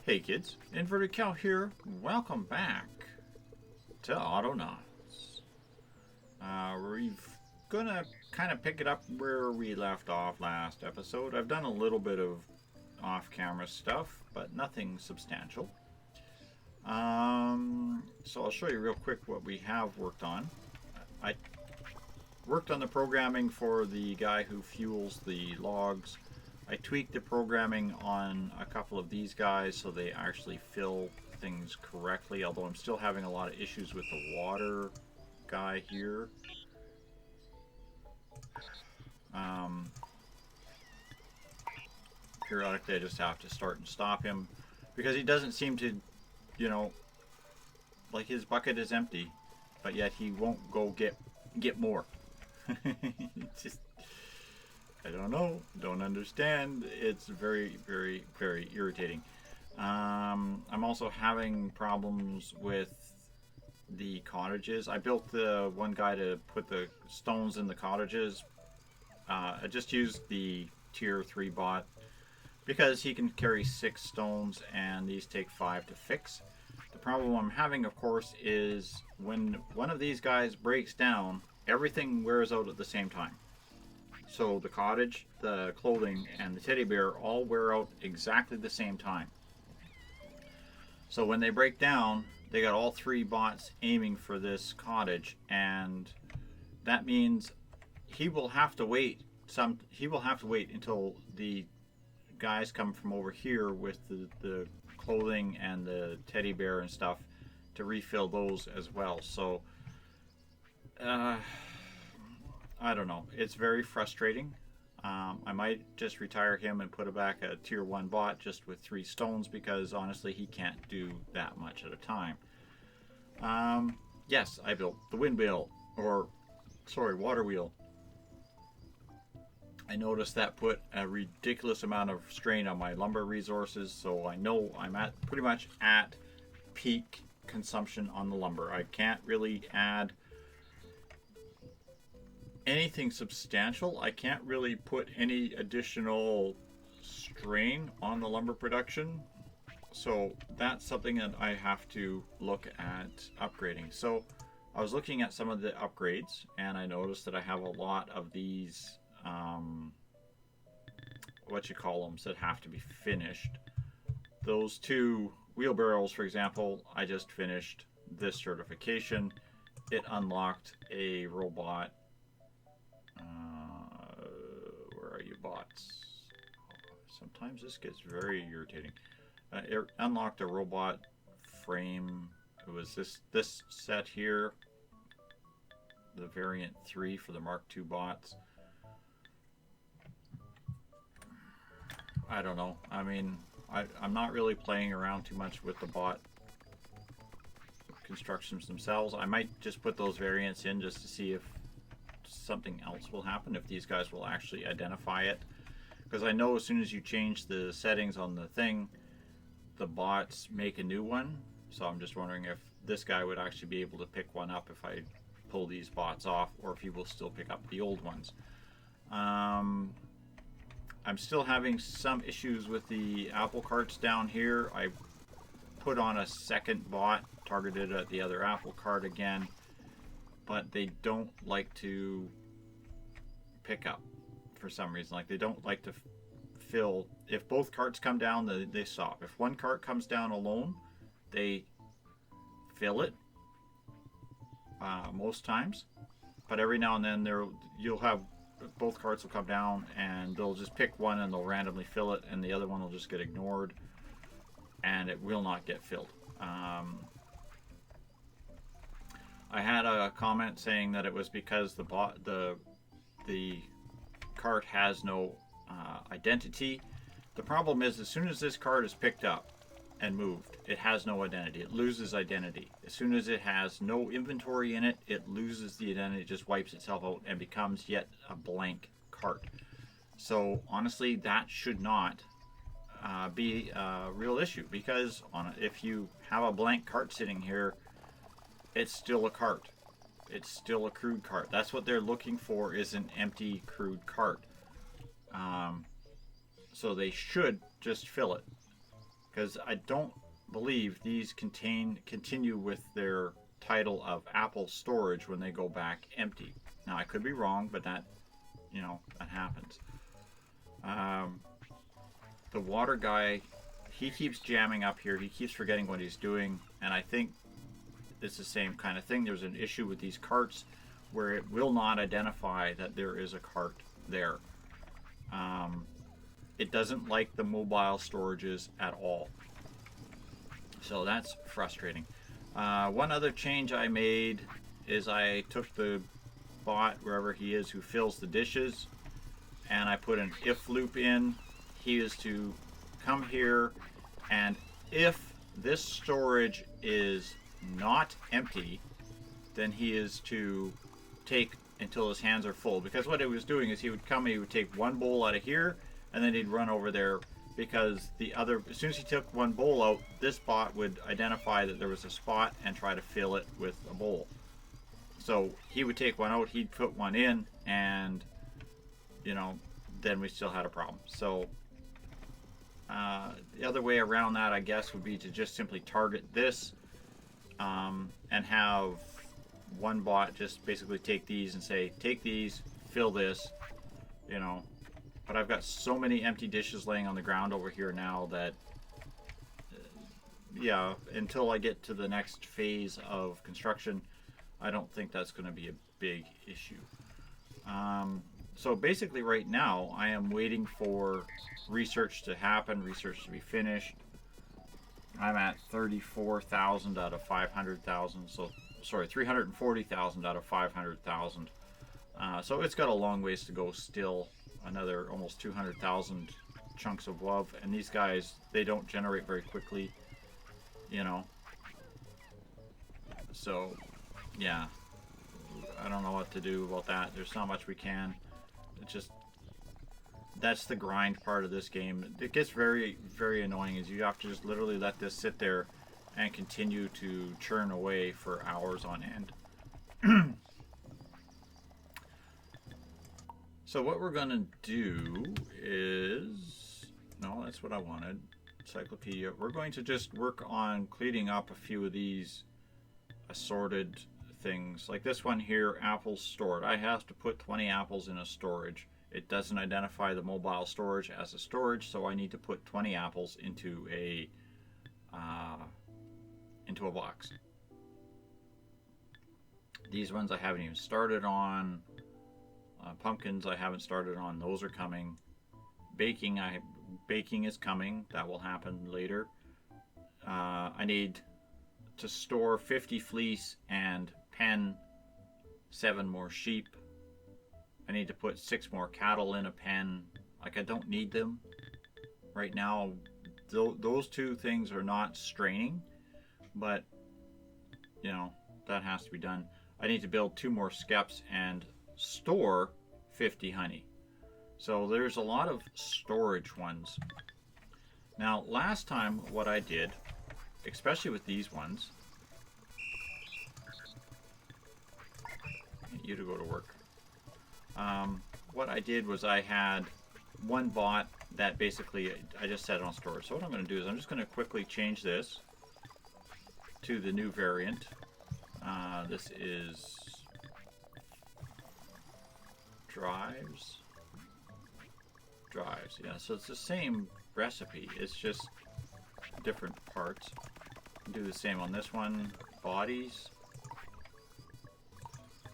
Hey kids, Inverted Cow here. Welcome back to Autonauts. We're gonna kind of pick it up where we left off last episode. I've done a little bit of off-camera stuff, but nothing substantial. So I'll show you real quick what we have worked on. I worked on the programming for the guy who fuels the logs. I tweaked the programming on a couple of these guys so they actually fill things correctly, although I'm still having a lot of issues with the water guy here. Periodically I just have to start and stop him because he doesn't seem to, like his bucket is empty, but yet he won't go get more. Just, I don't know, don't understand. It's very, very, very irritating. I'm also having problems with the cottages. I built the one guy to put the stones in the cottages. I just used the tier 3 bot because he can carry 6 stones and these take 5 to fix. The problem I'm having, of course, is when one of these guys breaks down, everything wears out at the same time. So the cottage, the clothing, and the teddy bear all wear out exactly the same time. So when they break down, they got all 3 bots aiming for this cottage, and that means he will have to wait until the guys come from over here with the clothing and the teddy bear and stuff to refill those as well. So I don't know. It's very frustrating. I might just retire him and put back a tier 1 bot just with 3 stones because honestly he can't do that much at a time. Yes, I built the water wheel. I noticed that put a ridiculous amount of strain on my lumber resources, so I know I'm pretty much at peak consumption on the lumber. I can't really add anything substantial. I can't really put any additional strain on the lumber production, so that's something that I have to look at upgrading. So I was looking at some of the upgrades and I noticed that I have a lot of these that have to be finished. Those 2 wheelbarrows, for example, I just finished this certification. It unlocked a robot. Where are you, bots? Sometimes this gets very irritating. It unlocked a robot frame. It was this set here, the variant 3 for the Mark II bots. I don't know. I mean, I'm not really playing around too much with the bot constructions themselves. I might just put those variants in just to see if something else will happen, if these guys will actually identify it, because I know as soon as you change the settings on the thing, the bots make a new one. So I'm just wondering if this guy would actually be able to pick one up if I pull these bots off, or if he will still pick up the old ones. I'm still having some issues with the apple carts down here. I put on a second bot targeted at the other apple cart again, but they don't like to pick up for some reason. Like, they don't like to fill. If both carts come down, they stop. If one cart comes down alone, they fill it most times, but every now and then you'll have both carts will come down and they'll just pick one and they'll randomly fill it, and the other one will just get ignored and it will not get filled. I had a comment saying that it was because the cart has no identity. The problem is, as soon as this cart is picked up and moved, it has no identity. It loses identity. As soon as it has no inventory in it, it loses the identity. It just wipes itself out and becomes yet a blank cart. So honestly, that should not be a real issue, because if you have a blank cart sitting here, it's still a cart. It's still a crude cart. That's what they're looking for, is an empty crude cart. So they should just fill it, because I don't believe these continue with their title of Apple storage when they go back empty. Now I could be wrong, but that, you know, that happens. The water guy, he keeps jamming up here. He keeps forgetting what he's doing, and I think it's the same kind of thing. There's an issue with these carts where it will not identify that there is a cart there. It doesn't like the mobile storages at all. So that's frustrating. One other change I made is I took the bot, wherever he is, who fills the dishes, and I put an if loop in. He is to come here, and if this storage is not empty, then he is to take until his hands are full. Because what he was doing is he would come, he would take one bowl out of here, and then he'd run over there, because the other, as soon as he took one bowl out, this bot would identify that there was a spot and try to fill it with a bowl. So he would take one out, he'd put one in, and you know, then we still had a problem. So the other way around that, I guess, would be to just simply target this, and have one bot just basically take these and say, take these, fill this, you know. But I've got so many empty dishes laying on the ground over here now that, yeah, until I get to the next phase of construction, I don't think that's going to be a big issue. So basically right now, I am waiting for research to happen, research to be finished. I'm at 34,000 out of 500,000, so sorry, 340,000 out of 500,000. So it's got a long ways to go still. Another almost 200,000 chunks of WUV, and these guys, they don't generate very quickly, you know. So yeah, I don't know what to do about that. There's not much we can. It's just, that's the grind part of this game. It gets very, very annoying, is you have to just literally let this sit there and continue to churn away for hours on end. So what we're going to do is, no, that's what I wanted, encyclopedia. We're going to just work on cleaning up a few of these assorted things. Like this one here, apples stored. I have to put 20 apples in a storage. It doesn't identify the mobile storage as a storage, so I need to put 20 apples into a box. These ones I haven't even started on. Pumpkins I haven't started on. Those are coming. Baking is coming. That will happen later. I need to store 50 fleece and pen 7 more sheep. I need to put 6 more cattle in a pen. Like, I don't need them right now. Those two things are not straining, but you know, that has to be done. I need to build 2 more skeps and store 50 honey. So there's a lot of storage ones. Now last time what I did, especially with these ones, get you to go to work. What I did was I had one bot that basically I just set it on storage. So what I'm going to do is I'm just going to quickly change this to the new variant. This is drives, yeah, so it's the same recipe, it's just different parts. Do the same on this one, bodies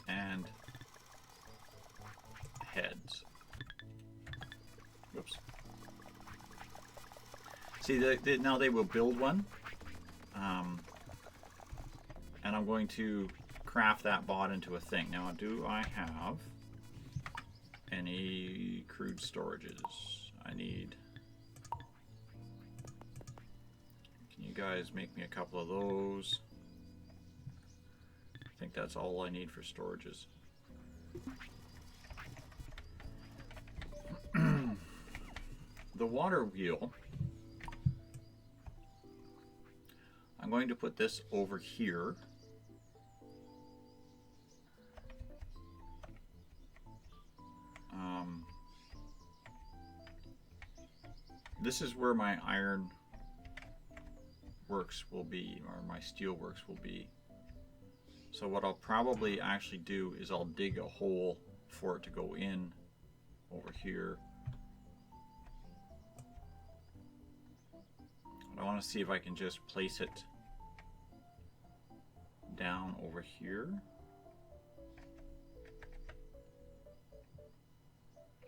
and heads. Whoops. See, now they will build one, and I'm going to craft that bot into a thing. Now, do I have any crude storages? I need, can you guys make me a couple of those? I think that's all I need for storages. The water wheel, I'm going to put this over here. This is where my iron works will be, or my steel works will be. So what I'll probably actually do is I'll dig a hole for it to go in over here. I want to see if I can just place it down over here.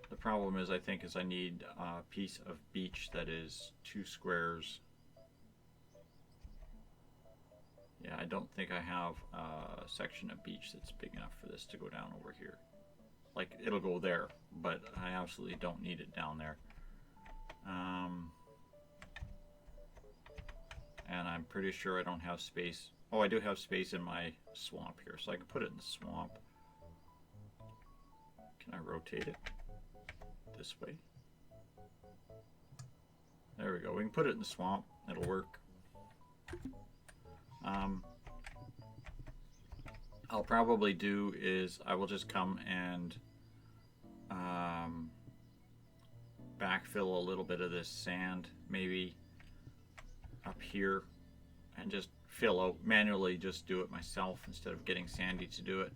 The problem is, I think, I need a piece of beach that is 2 squares. Yeah, I don't think I have a section of beach that's big enough for this to go down over here. Like, it'll go there, but I absolutely don't need it down there. And I'm pretty sure I don't have space. Oh, I do have space in my swamp here, so I can put it in the swamp. Can I rotate it this way? There we go. We can put it in the swamp. It'll work. I'll probably do is I will just come and backfill a little bit of this sand, maybe up here, and just fill out manually, just do it myself instead of getting Sandy to do it,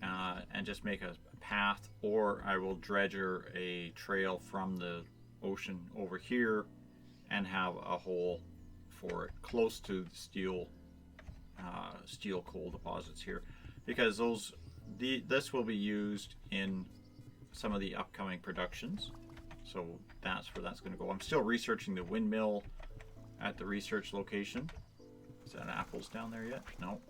and just make a path, or I will dredger a trail from the ocean over here and have a hole for it close to the steel coal deposits here, because this will be used in some of the upcoming productions, so that's where that's going to go. I'm still researching the windmill at the research location. Is that apples down there yet? No.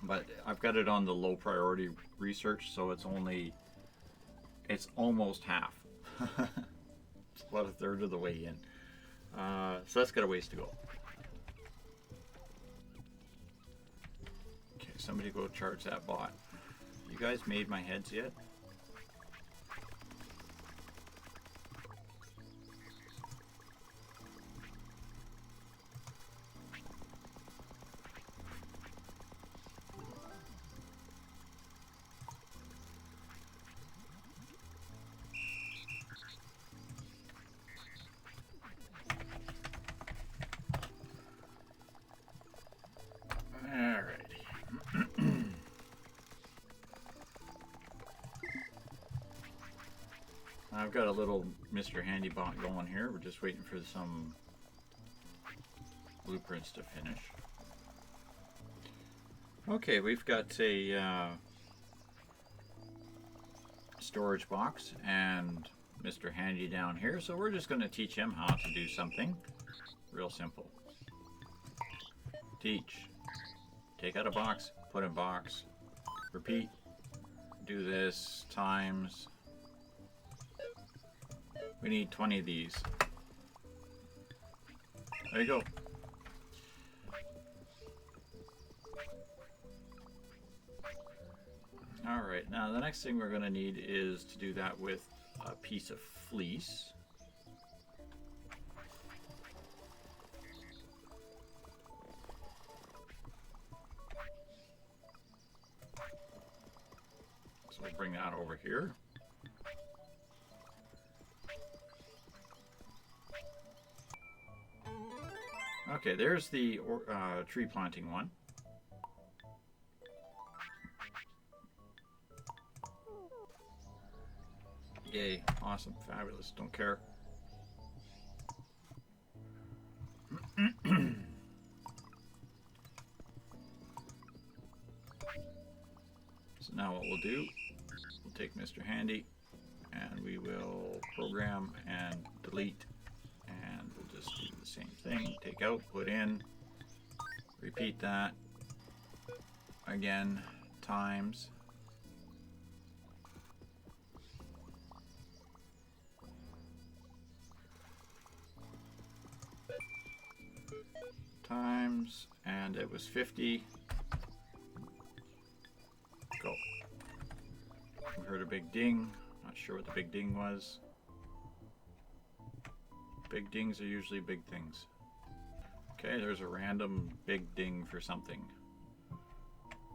But I've got it on the low priority research, so it's almost half. It's about a third of the way in. So that's got a ways to go. Okay, somebody go charge that bot. You guys made my heads yet? I've got a little Mr. Handy bot going here. We're just waiting for some blueprints to finish. Okay, we've got a storage box and Mr. Handy down here, so we're just going to teach him how to do something real simple. Teach. Take out a box, put in box, repeat, do this times. We need 20 of these. There you go. Alright, now the next thing we're going to need is to do that with a piece of fleece. So we'll bring that over here. Okay, there's the tree planting one. Yay, awesome, fabulous, don't care. So now what we'll do, we'll take Mr. Handy and we will program and delete, and we'll just do the same thing. Take out, put in, repeat that again, times. Times, and it was 50. Go. We heard a big ding. Not sure what the big ding was. Big dings are usually big things. Okay, there's a random big ding for something.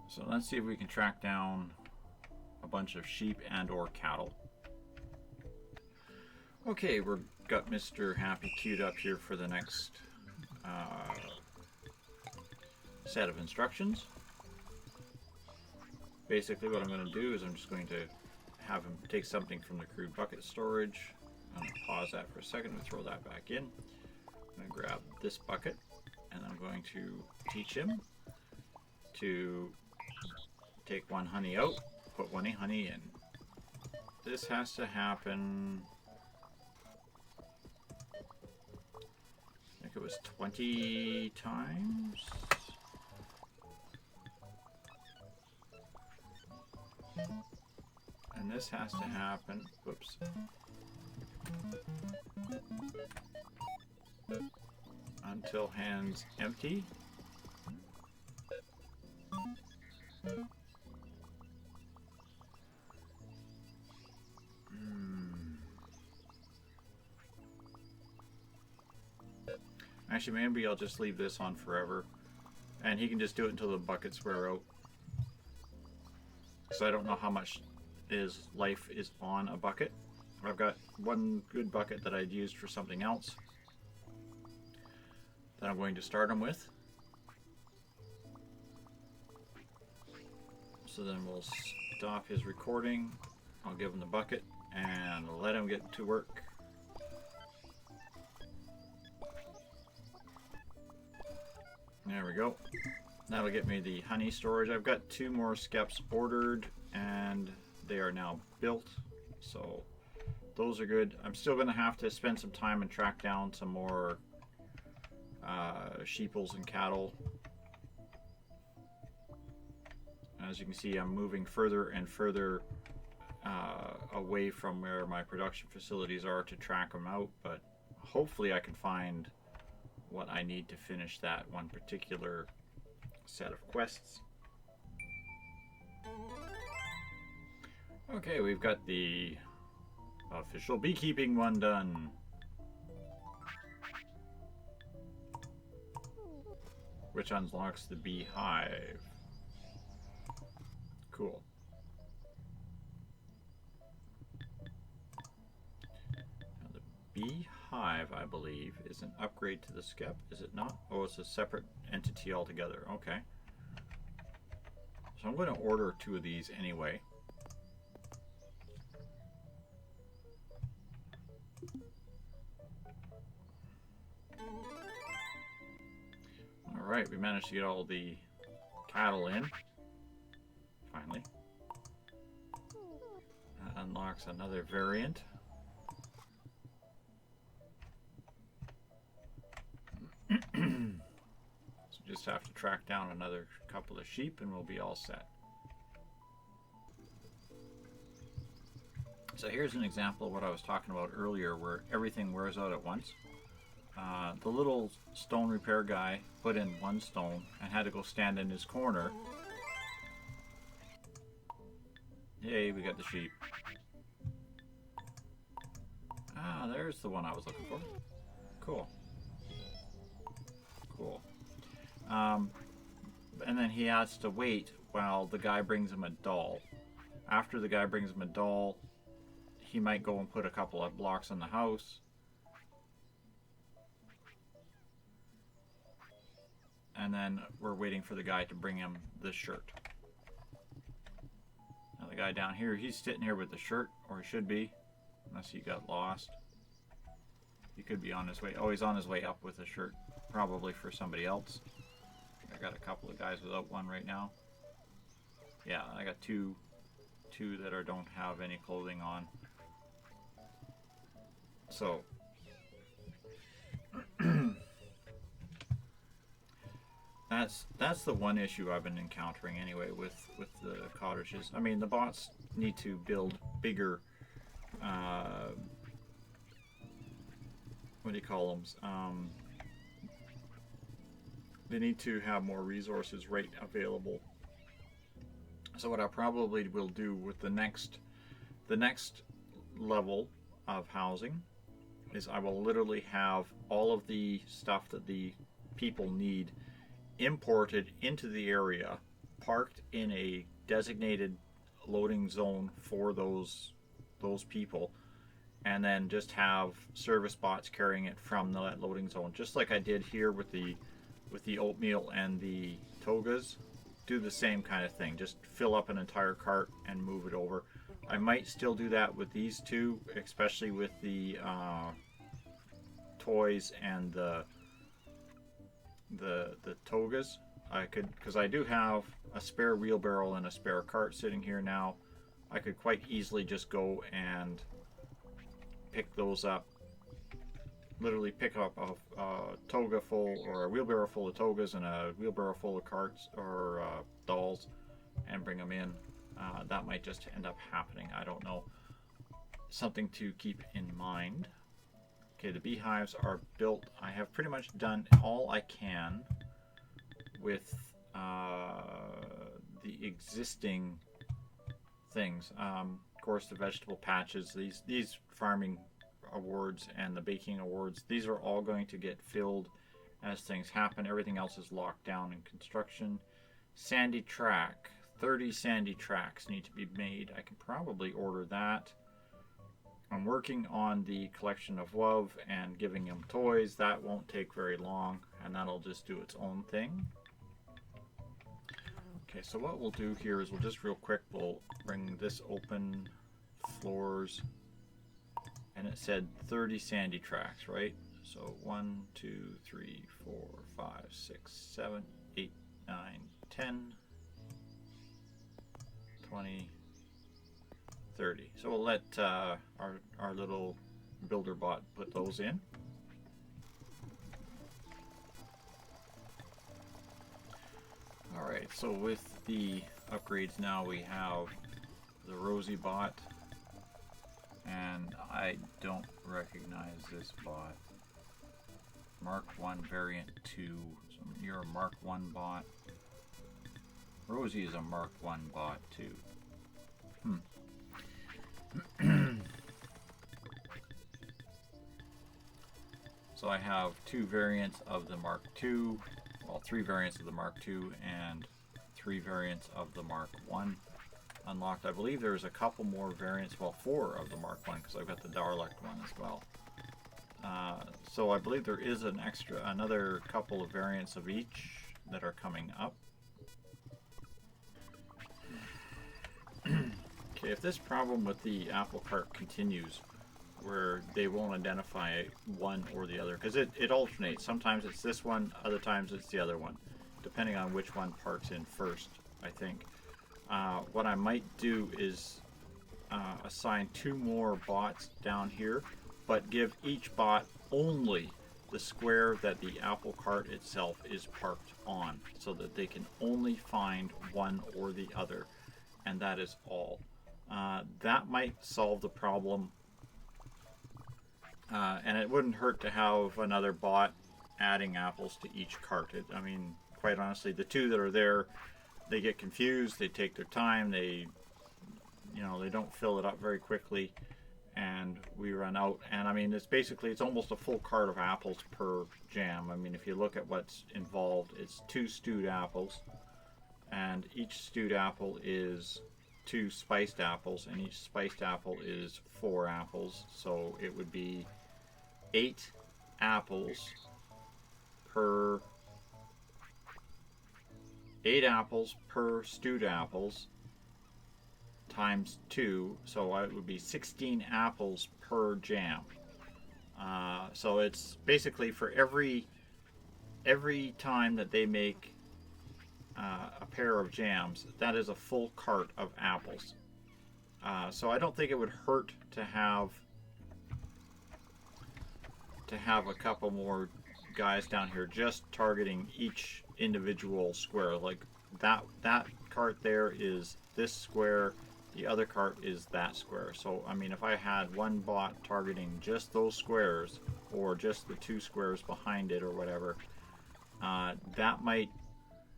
So let's see if we can track down a bunch of sheep and or cattle. Okay, we've got Mr. Happy queued up here for the next set of instructions. Basically what I'm going to do is I'm just going to have him take something from the crude bucket storage. I'm going to pause that for a second and throw that back in. I'm going to grab this bucket and I'm going to teach him to take one honey out, put one honey in. This has to happen, I think it was 20 times. And this has to happen, whoops, until hands empty. Actually, maybe I'll just leave this on forever, and he can just do it until the buckets wear out. So I don't know how much life is on a bucket. I've got one good bucket that I'd used for something else that I'm going to start him with. So then we'll stop his recording. I'll give him the bucket and let him get to work. There we go. That'll get me the honey storage. I've got 2 more skeps ordered and they are now built. So those are good. I'm still going to have to spend some time and track down some more sheeples and cattle. As you can see, I'm moving further and further away from where my production facilities are to track them out, but hopefully I can find what I need to finish that one particular set of quests. Okay, we've got the official beekeeping one done. Which unlocks the beehive. Cool. Now the beehive, I believe, is an upgrade to the skep, is it not? Oh, it's a separate entity altogether. Okay. So I'm going to order 2 of these anyway. Alright, we managed to get all the cattle in. Finally. That unlocks another variant. So just have to track down another couple of sheep and we'll be all set. So here's an example of what I was talking about earlier where everything wears out at once. The little stone repair guy put in 1 stone and had to go stand in his corner. Yay, we got the sheep. Ah, there's the one I was looking for. Cool. Cool. And then he has to wait while the guy brings him a doll. After the guy brings him a doll, he might go and put a couple of blocks on the house. And then we're waiting for the guy to bring him the shirt. Now the guy down here, he's sitting here with the shirt, or he should be, unless he got lost. He could be on his way. Oh, he's on his way up with the shirt, probably for somebody else. I got a couple of guys without one right now. Yeah, I got two that don't have any clothing on. So that's the one issue I've been encountering anyway with the cottages. I mean, the bots need to build bigger what do you call them? They need to have more resources right available. So what I probably will do with the next level of housing is I will literally have all of the stuff that the people need imported into the area, parked in a designated loading zone for those people, and then just have service bots carrying it from the loading zone, just like I did here with the oatmeal and the togas. Do the same kind of thing. Just fill up an entire cart and move it over. I might still do that with these two, especially with the toys and the togas. I could, because I do have a spare wheelbarrow and a spare cart sitting here now. I could quite easily just go and pick those up. Literally pick up a toga full, or a wheelbarrow full of togas and a wheelbarrow full of carts or dolls, and bring them in. That might just end up happening. I don't know. Something to keep in mind. Okay, the beehives are built. I have pretty much done all I can with the existing things. Of course, the vegetable patches, these farming awards and the baking awards, these are all going to get filled as things happen. Everything else is locked down in construction. Sandy track, 30 sandy tracks need to be made. I can probably order that. I'm working on the collection of love and giving them toys. That won't take very long, and that'll just do its own thing. Okay, so what we'll do here is we'll just real quick, we'll bring this open, floors, and it said 30 sandy tracks, right? So 1, 2, 3, 4, 5, 6, 7, 8, 9, 10, 20, 30. So we'll let our little builder bot put those in. Alright, so with the upgrades now we have the Rosie bot, and I don't recognize this bot. Mark 1 variant 2, so you're a Mark 1 bot. Rosie is a Mark 1 bot too. So I have 2 variants of the Mark II, well, 3 variants of the Mark II and 3 variants of the Mark I unlocked. I believe there's a couple more variants, well, 4 of the Mark I, because I've got the Darlect one as well. So I believe there is another couple of variants of each that are coming up. Okay, if this problem with the Apple Cart continues, where they won't identify one or the other, because it alternates. Sometimes it's this one, other times it's the other one, depending on which one parks in first, I think. What I might do is assign 2 more bots down here, but give each bot only the square that the Apple Cart itself is parked on, so that they can only find one or the other, and that is all. That might solve the problem. And it wouldn't hurt to have another bot adding apples to each cart. I mean, quite honestly, the 2 that are there, they get confused, they take their time, they don't fill it up very quickly, and we run out. And I mean, it's almost a full cart of apples per jam. I mean, if you look at what's involved, it's 2 stewed apples, and each stewed apple is 2 spiced apples, and each spiced apple is 4 apples, so it would be 8 apples per stewed apples times 2, so it would be 16 apples per jam. So it's basically for every time that they make a pair of jams, that is a full cart of apples. So I don't think it would hurt to have a couple more guys down here just targeting each individual square. Like that cart there is this square, the other cart is that square. So I mean, if I had one bot targeting just those squares, or just the 2 squares behind it or whatever, that might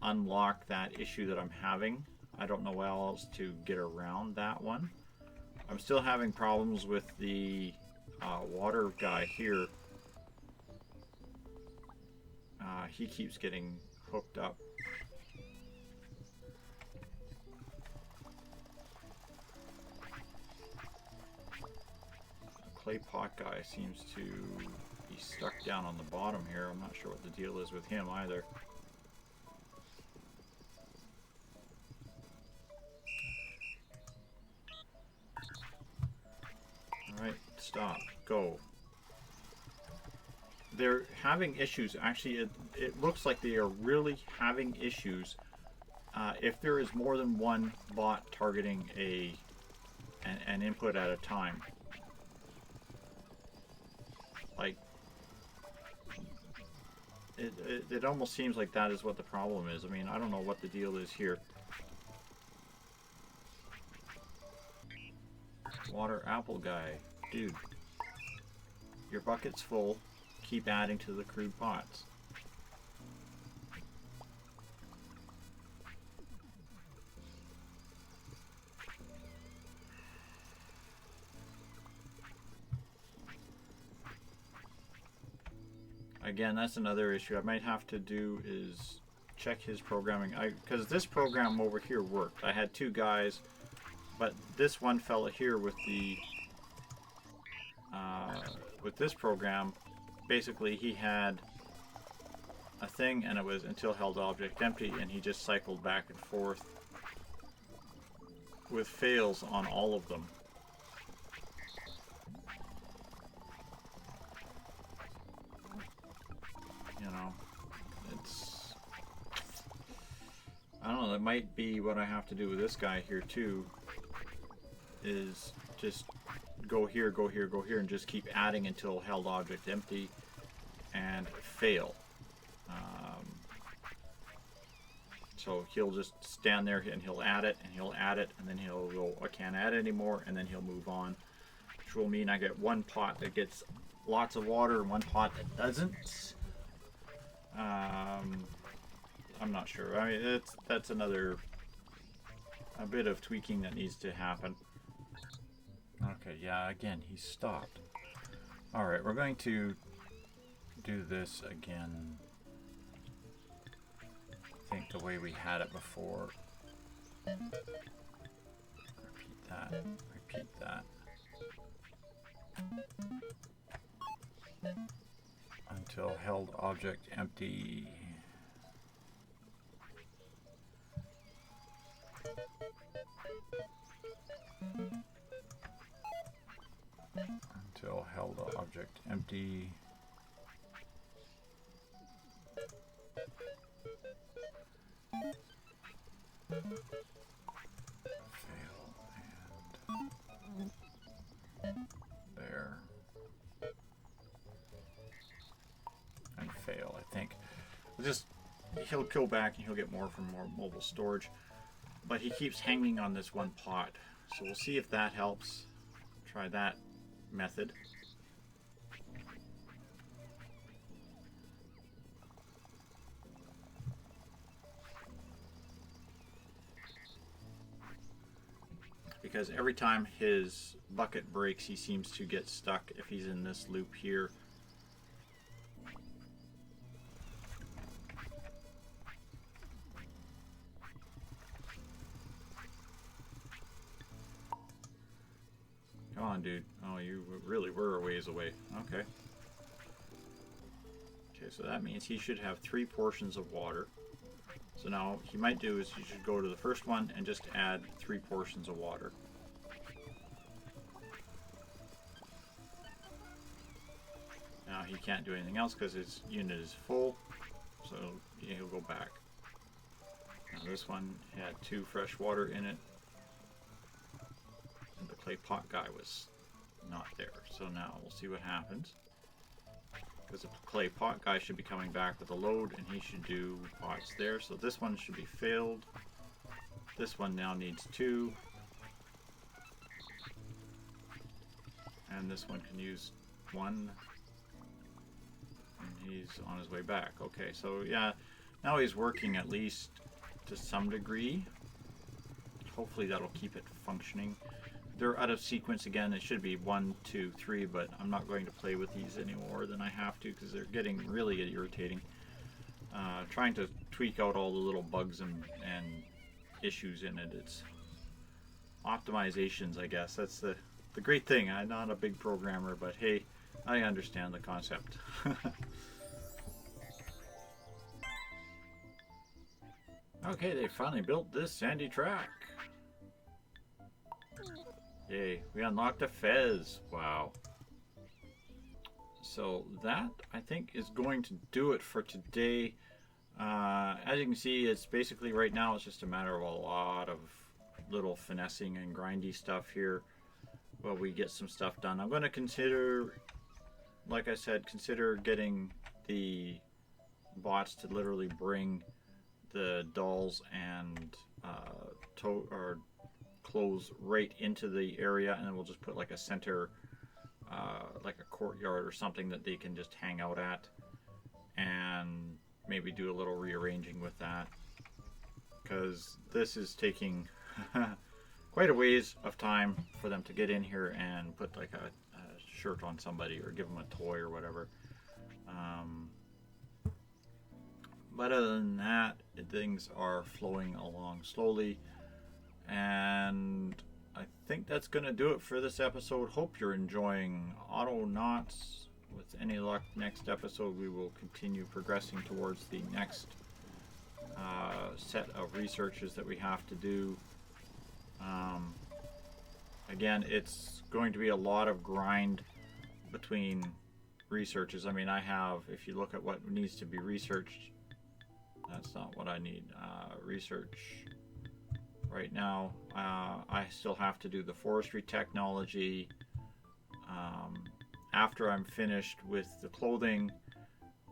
unlock that issue that I'm having. I don't know how else to get around that one. I'm still having problems with the water guy here. He keeps getting hooked up. Of clay pot guy seems to be stuck down on the bottom here. I'm not sure what the deal is with him either. Alright, stop. Go. They're having issues. Actually, it looks like they are really having issues if there is more than one bot targeting an input at a time. Like, it almost seems like that is what the problem is. I mean, I don't know what the deal is here. Water apple guy. Dude, your bucket's full. Keep adding to the crude pots. Again, that's another issue I might have to do is check his programming. Because this program over here worked. I had two guys, but this one fella here with the with this program, basically he had a thing and it was until held object empty, and he just cycled back and forth with fails on all of them. You know, it's, I don't know, that might be what I have to do with this guy here too, is just go here, go here, go here, and just keep adding until held object empty and fail. So he'll just stand there and he'll add it and he'll add it, and then he'll go, I can't add anymore, and then he'll move on, which will mean I get one pot that gets lots of water and one pot that doesn't. I'm not sure. I mean, that's another a bit of tweaking that needs to happen. Okay, yeah, again, he stopped. Alright, we're going to do this again. I think the way we had it before. Repeat that. Repeat that. Until held object empty. Until held object empty. Fail and there. And fail, I think. He'll go back and he'll get more from more mobile storage. But he keeps hanging on this one pot. So we'll see if that helps. Try that method. Because every time his bucket breaks, he seems to get stuck if he's in this loop here. Come on, dude. Oh, you really were a ways away. Okay. Okay, so that means he should have 3 portions of water. So now, he might do is he should go to the first one and just add 3 portions of water. Now he can't do anything else because his unit is full, so yeah, he'll go back. Now this one had 2 fresh water in it, and the clay pot guy was not there. So now we'll see what happens. Because the clay pot guy should be coming back with a load, and he should do pots there. So this one should be failed. This one now needs 2. And this one can use 1. And he's on his way back. Okay, so yeah, now he's working at least to some degree. Hopefully that'll keep it functioning. They're out of sequence again. It should be 1, 2, 3, but I'm not going to play with these any more than I have to because they're getting really irritating. Trying to tweak out all the little bugs and issues in it. It's optimizations, I guess. That's the great thing. I'm not a big programmer, but hey, I understand the concept. Okay, they finally built this sandy track. Yay, we unlocked a fez. Wow. So that, I think, is going to do it for today. As you can see, it's basically right now it's just a matter of a lot of little finessing and grindy stuff here while we get some stuff done. I'm going to consider, like I said, consider getting the bots to literally bring the dolls and clothes right into the area, and then we'll just put like a center, like a courtyard or something that they can just hang out at, and maybe do a little rearranging with that, because this is taking quite a ways of time for them to get in here and put like a shirt on somebody or give them a toy or whatever. But other than that, things are flowing along slowly, and I think that's going to do it for this episode. Hope you're enjoying Autonauts. With any luck, next episode we will continue progressing towards the next set of researches that we have to do. Again, it's going to be a lot of grind between researches. I mean, I have, if you look at what needs to be researched, that's not what I need. Research right now. I still have to do the forestry technology. After I'm finished with the clothing,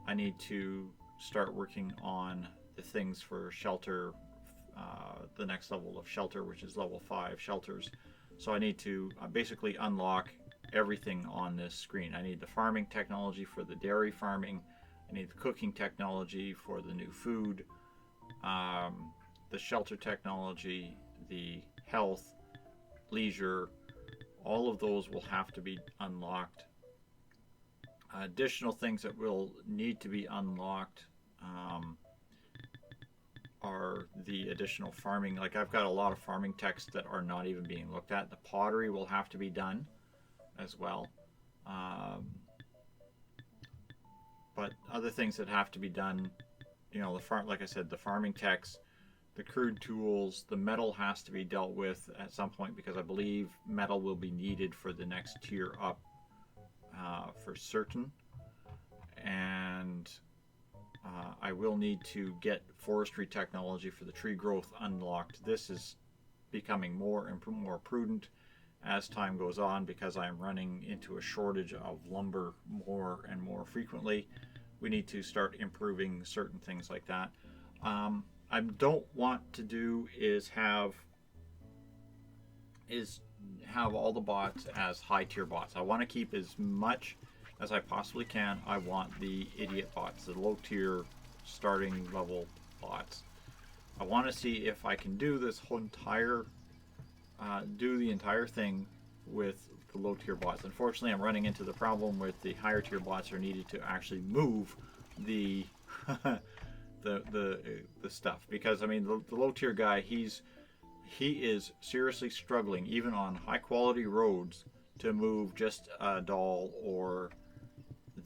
I need to start working on the things for shelter, the next level of shelter, which is level 5 shelters. So I need to basically unlock everything on this screen. I need the farming technology for the dairy farming. I need the cooking technology for the new food, the shelter technology, the health, leisure. All of those will have to be unlocked. Additional things that will need to be unlocked are the additional farming. Like, I've got a lot of farming texts that are not even being looked at. The pottery will have to be done as well. But other things that have to be done, you know, like I said, the farming techs, the crude tools, the metal has to be dealt with at some point, because I believe metal will be needed for the next tier up for certain. And I will need to get forestry technology for the tree growth unlocked. This is becoming more and more prudent as time goes on, because I am running into a shortage of lumber more and more frequently. We need to start improving certain things like that. I don't want to do is have all the bots as high tier bots. I want to keep as much as I possibly can. I want the idiot bots, the low tier starting level bots. I want to see if I can do this whole entire the entire thing with the low tier bots. Unfortunately, I'm running into the problem with the higher tier bots are needed to actually move the the stuff, because I mean the low tier guy, he is seriously struggling even on high quality roads to move just a doll or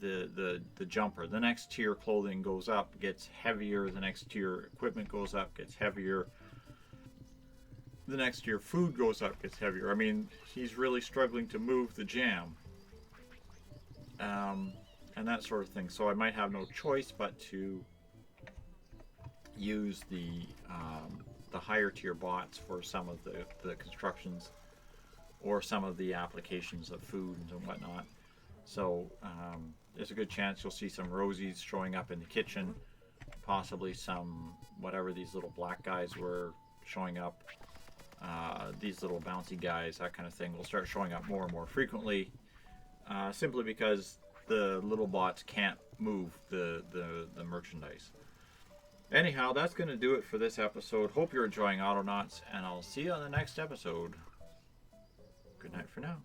the jumper. The next tier clothing goes up, gets heavier. The next tier equipment goes up, gets heavier. The next tier food goes up, gets heavier. I mean, he's really struggling to move the jam, and that sort of thing. So I might have no choice but to use the higher tier bots for some of the constructions or some of the applications of food and whatnot. So there's a good chance you'll see some Rosies showing up in the kitchen, possibly some whatever these little black guys were showing up. These little bouncy guys, that kind of thing, will start showing up more and more frequently, simply because the little bots can't move the merchandise. Anyhow, that's going to do it for this episode. Hope you're enjoying Autonauts, and I'll see you on the next episode. Good night for now.